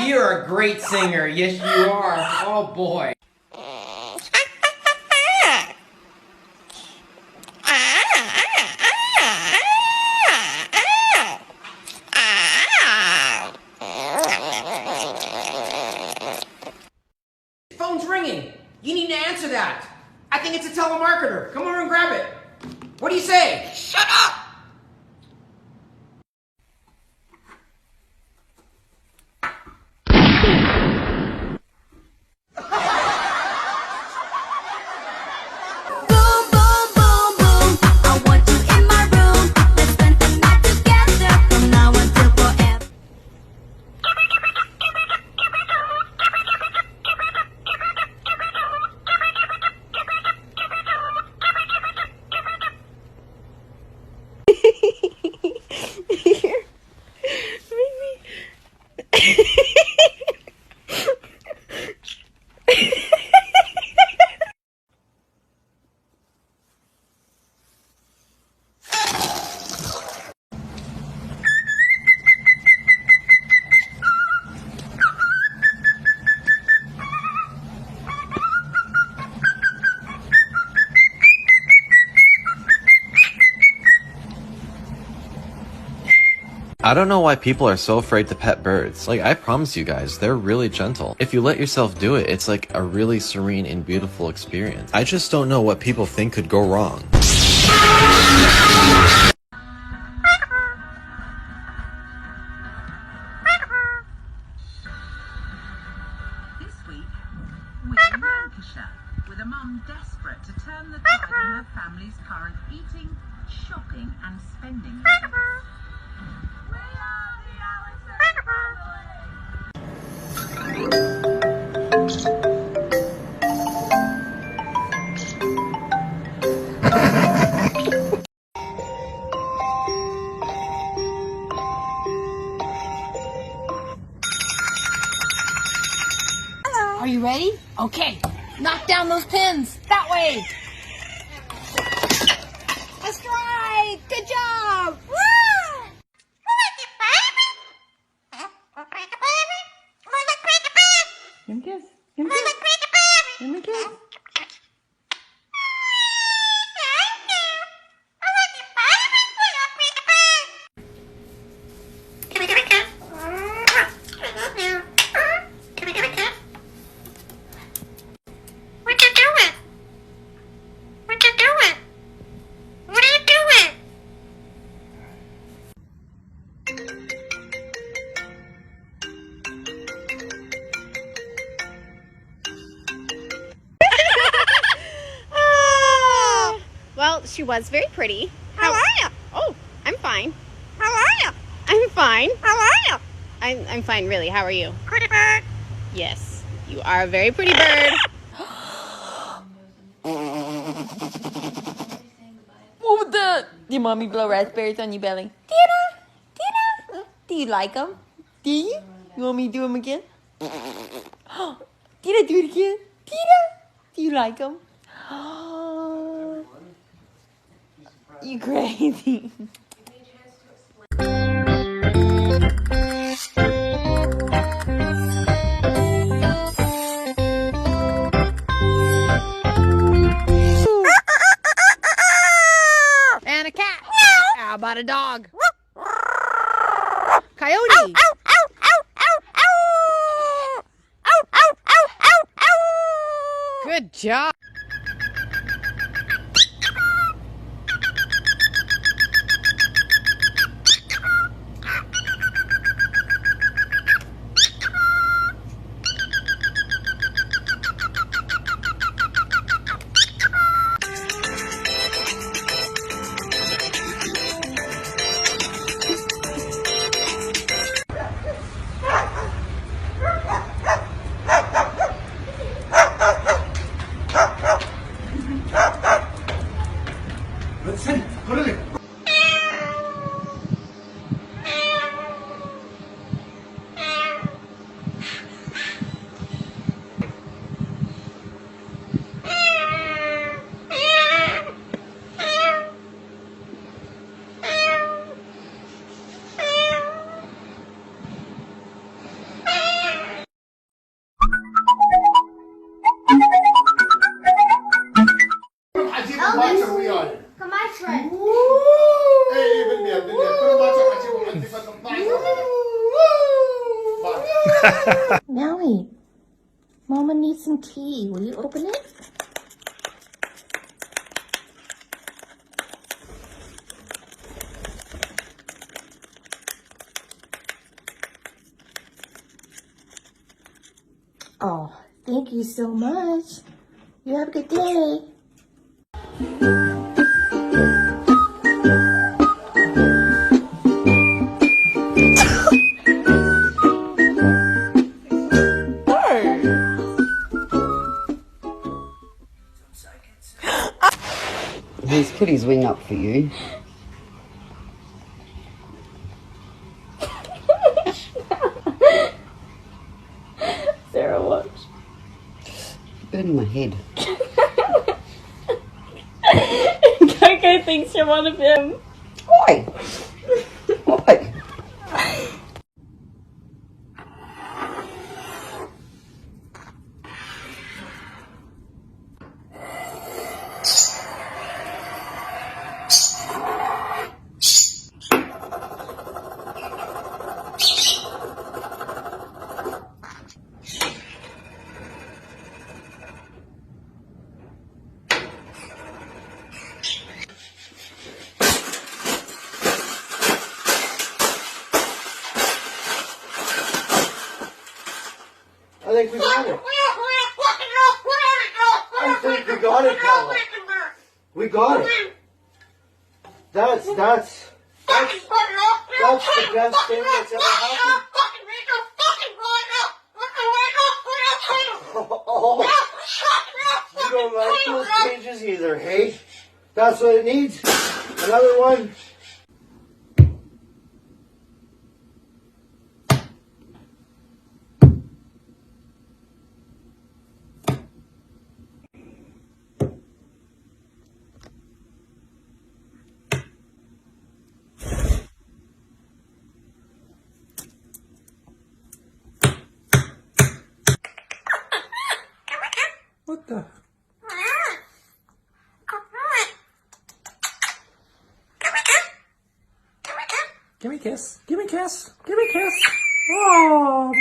You're a great singer. Yes, you are. Oh, boy. Phone's ringing. You need to answer that. I think it's a telemarketer. Come over and grab it. What do you say? Shut up! I don't know why people are so afraid to pet birds. Like, I promise you guys, they're really gentle. If you let yourself do it, it's like a really serene and beautiful experience. I just don't know what people think could go wrong. This week, we're in Lancashire, with a mum desperate to turn the tide in her family's current eating, shopping and spending habits. We are the Allison Hello. Are you ready? Okay. Knock down those pins. That way. A strike. Good job. Woo! Give me a kiss. Give me a kiss. Give me a kiss. Well, she was very pretty. How are you? Oh, I'm fine. How are you? I'm fine. How are you? I'm fine, really. How are you? Pretty bird. Yes, you are a very pretty bird. What was that? Did mommy blow raspberries on your belly? Tina? Tina? Do you like them? Do you? You want me to do them again? Tina, do it again. Tina? Do you like them? You crazy. And a cat. How about a dog? Coyote. Good job. Nellie, Mama needs some tea. Will you open it? Oh, thank you so much. You have a good day. He's put his wing up for you. Sarah, watch. Burning my head. Coco thinks you're one of them. Oi! Oi! I think we got it. I think we got it, Paula. We got it. That's the best thing that's ever happened. Oh, you don't like those cages either, hey? That's what it needs. Another one. What the? Give me a kiss. Give me a kiss. Give me a kiss. Oh.